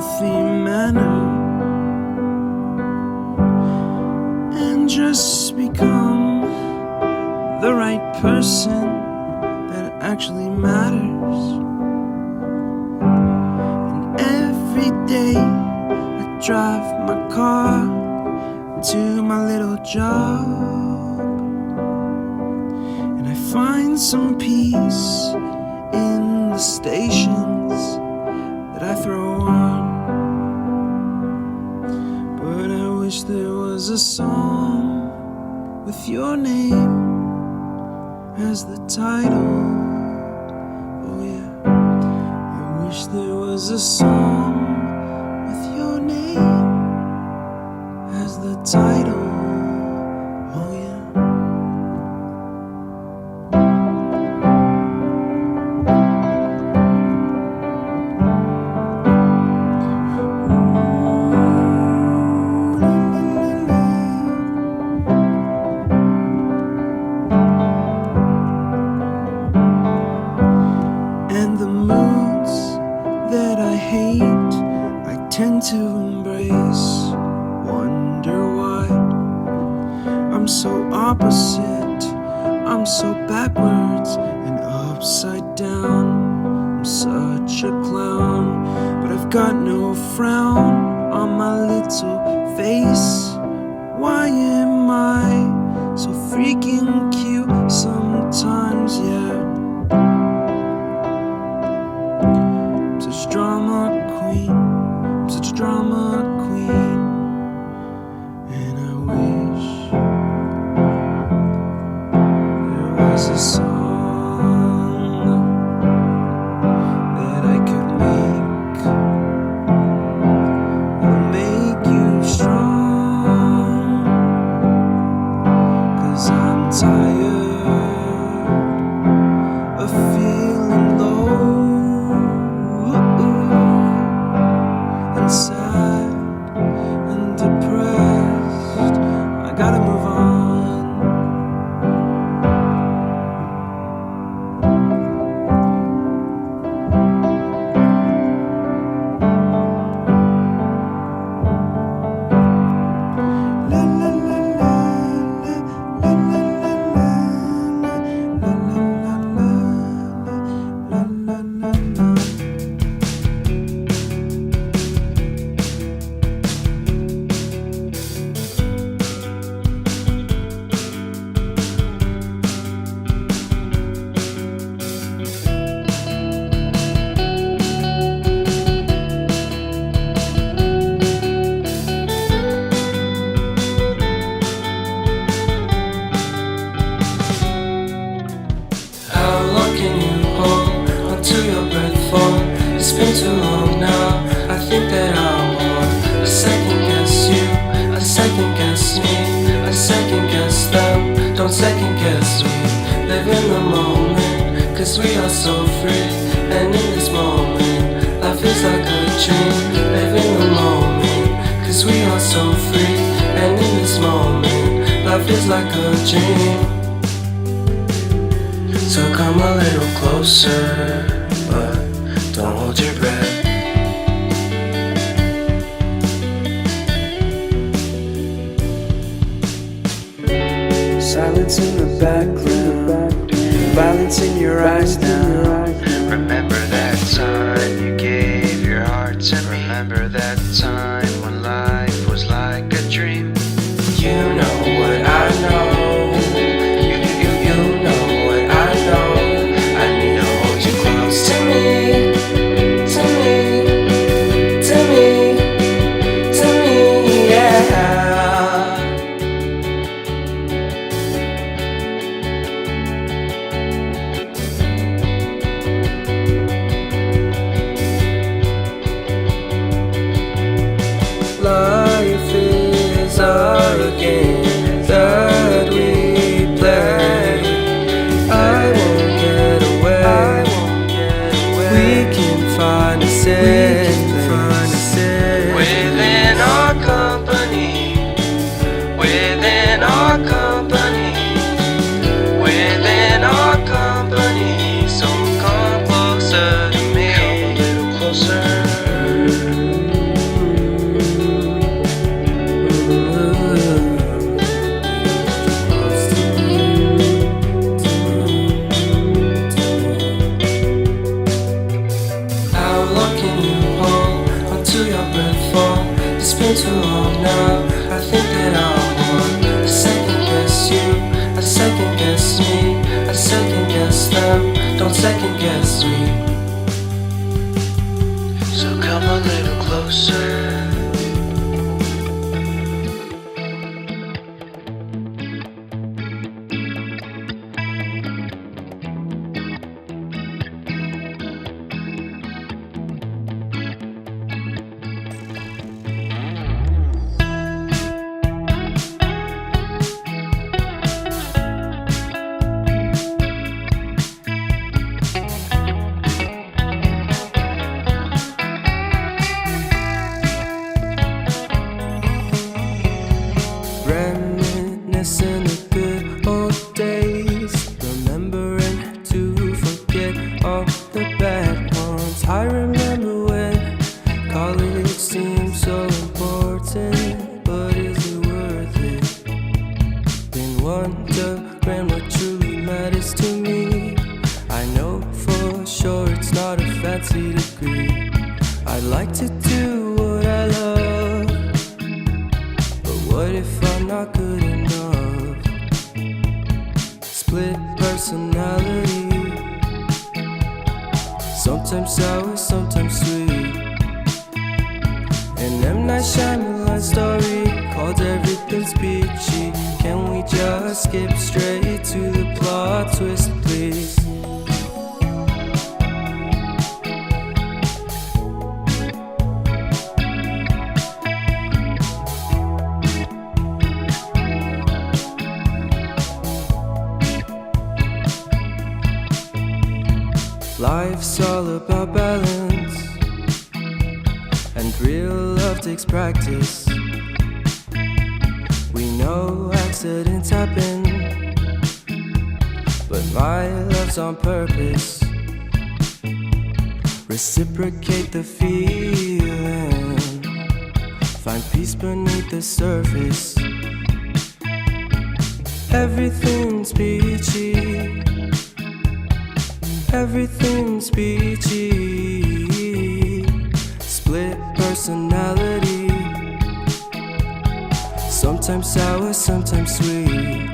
healthy manner and just become the right person that actually matters. And every day I drive my car to my little job, and I find some peace in the stations that I throw on. But I wish there was a song with your name as the title. Oh yeah, I wish there was a song with your name as the title. Oh yeah. And the moods that I hate, I tend to embrace. Wonder why I'm so opposite, I'm so backwards and upside down. I'm such a clown, but I've got no frown on my little face. Why am I so freaking cute sometimes, yeah? I'm such a drama queen, I'm such a drama queen. And I wish there was a song that I could make that'll make you strong. 'Cause I'm tired of feeling low and sad and depressed. I gotta move on. La la la la la la la la la la la la la. How long can you hold onto your breath for? It's been too long now. I think that I want a second guess you, a second guess me, a second guess them. Don't second guess me. Live in the moment, 'cause we are so free. And in this moment, life is like a dream. Live in the moment, 'cause we are so free. And in this moment, life is like a dream. So come a little closer, but don't hold your breath. Silence in the background, violence in your eyes now. Remember that time you gave your heart to me. Remember that time when life was like a dream. You know what I know. You know what I know. I need to hold you close to me, to me, to me, to me, yeah. and what truly matters to me. I know for sure it's not a fancy degree. I'd like to do what I love, but what if I'm not good enough? Split personality, sometimes sour, sometimes sweet. An M. Night Shyamalan story called Everything's Peachy. Can we just skip straight to the plot twist, please? Life's all about balance, and real love takes practice. We know accidents happen, but my love's on purpose. Reciprocate the feeling, find peace beneath the surface. Everything's peachy, everything's peachy. Split personality, sometimes sour, sometimes sweet.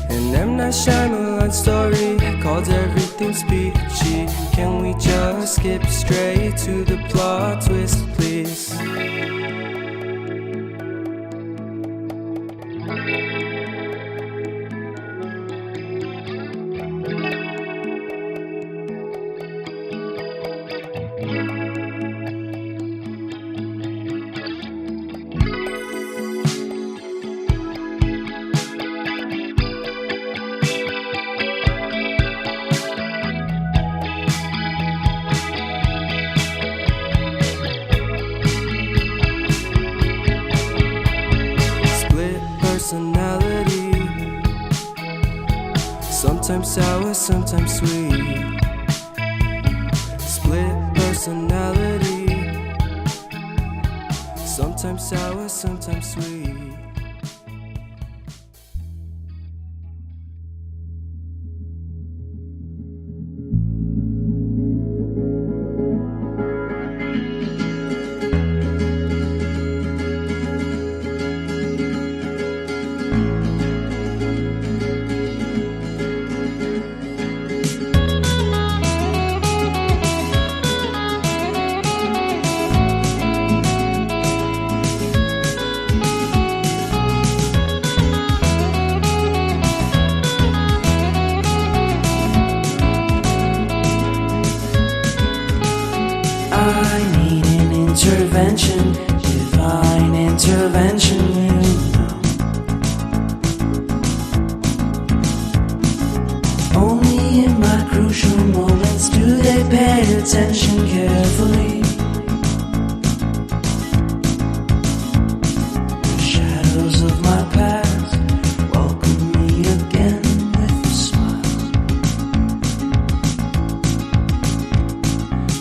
An M. Night Shyamalan story called Everything's Peachy. Can we just skip straight to the plot twist, please? Personality, sometimes sour, sometimes sweet. Split personality, sometimes sour, sometimes sweet. Intervention, divine intervention, you know. Only in my crucial moments do they pay attention carefully. The shadows of my past welcome me again with a smile.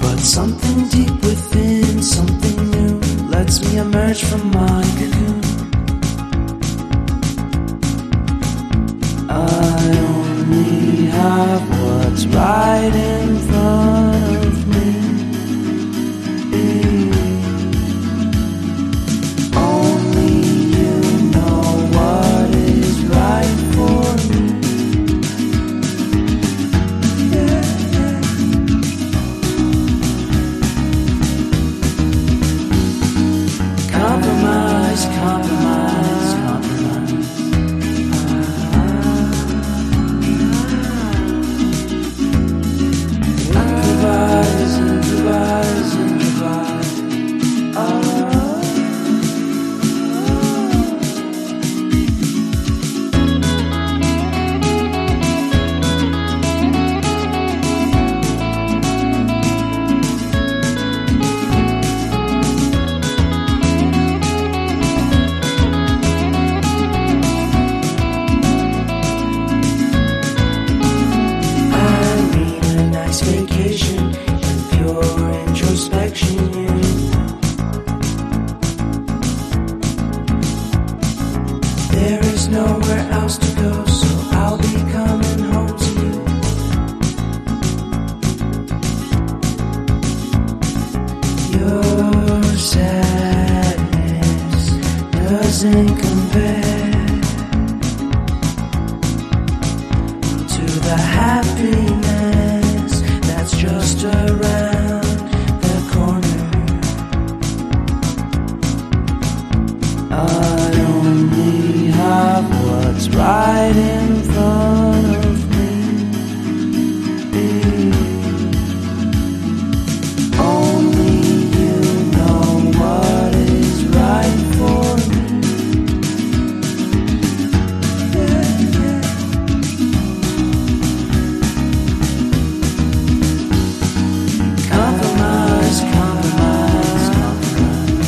But something deep within, something new, lets me emerge from my cocoon. I only have what's right in front of me. Only you know what is right for me. Compromise, compromise, compromise. Improvise, improvise, improvise. Vacation and pure introspection, you know. There is nowhere else to go, so nothing compared to the happiness that's just around the corner. I only have what's right in front of me. Only you know what is right for me. Compromise, compromise, compromise.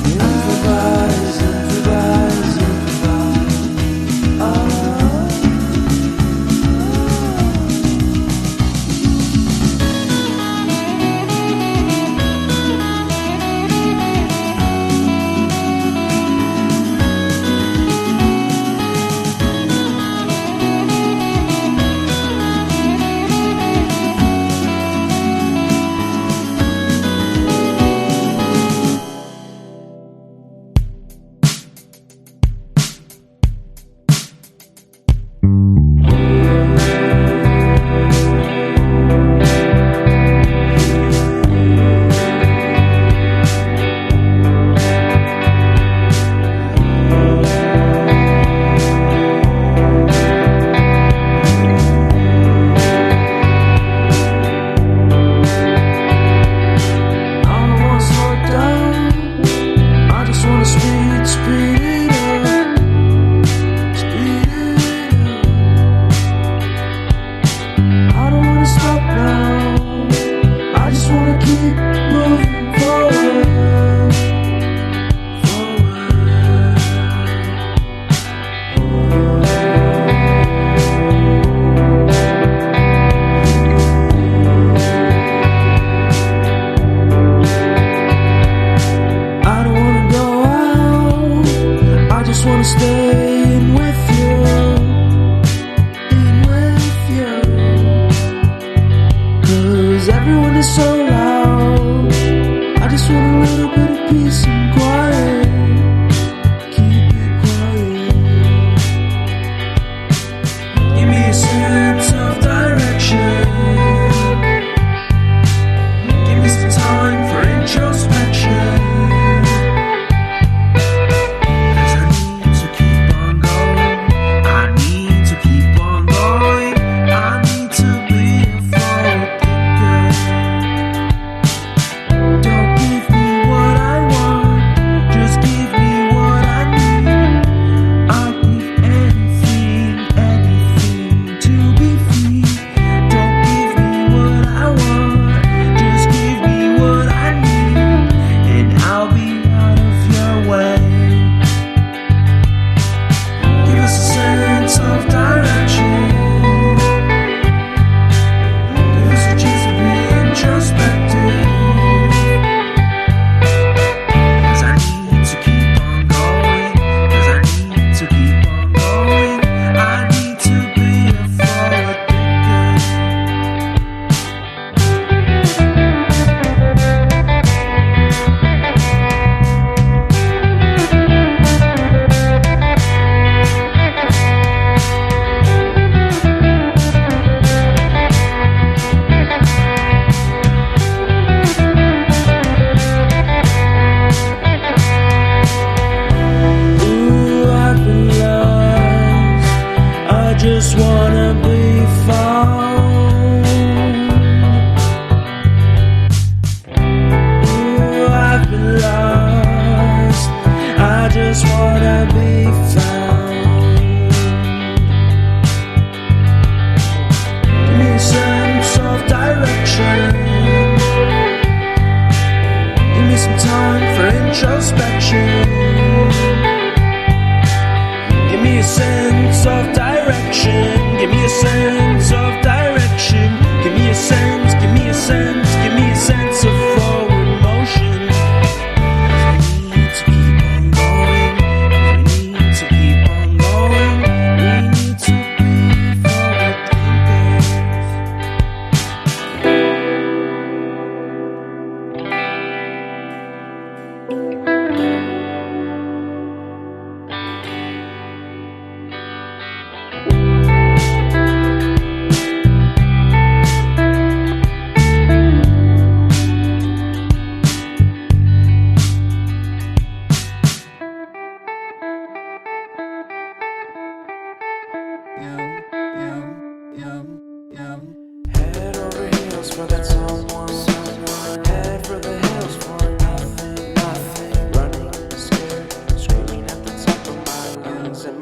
Improvise, improvise, improvise.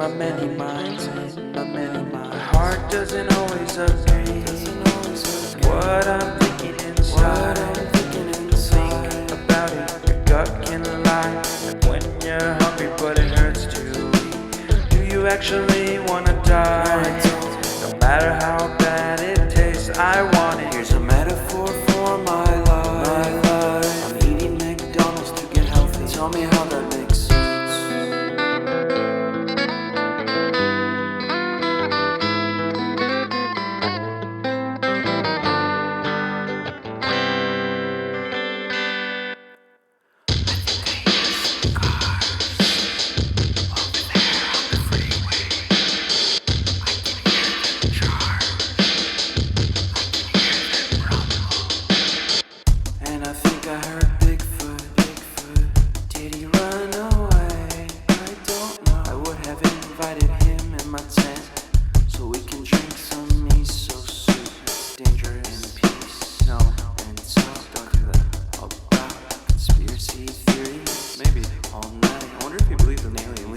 my many minds, my many minds. My heart doesn't always agree. What I'm thinking inside. Think about it, your gut can lie. Like when you're hungry but it hurts to eat. Do you actually wanna die? No matter how bad it tastes, I want it. Here's a metaphor for my life. I'm eating McDonald's to get healthy. Tell me how that makes sense. And I think I heard Bigfoot. Did he run away? I don't know. I would have invited him in my tent so we can drink some miso soup. It's dangerous. In peace. No. And talk. Don't do that. About conspiracy theories. Maybe all night. I wonder if he believes in aliens.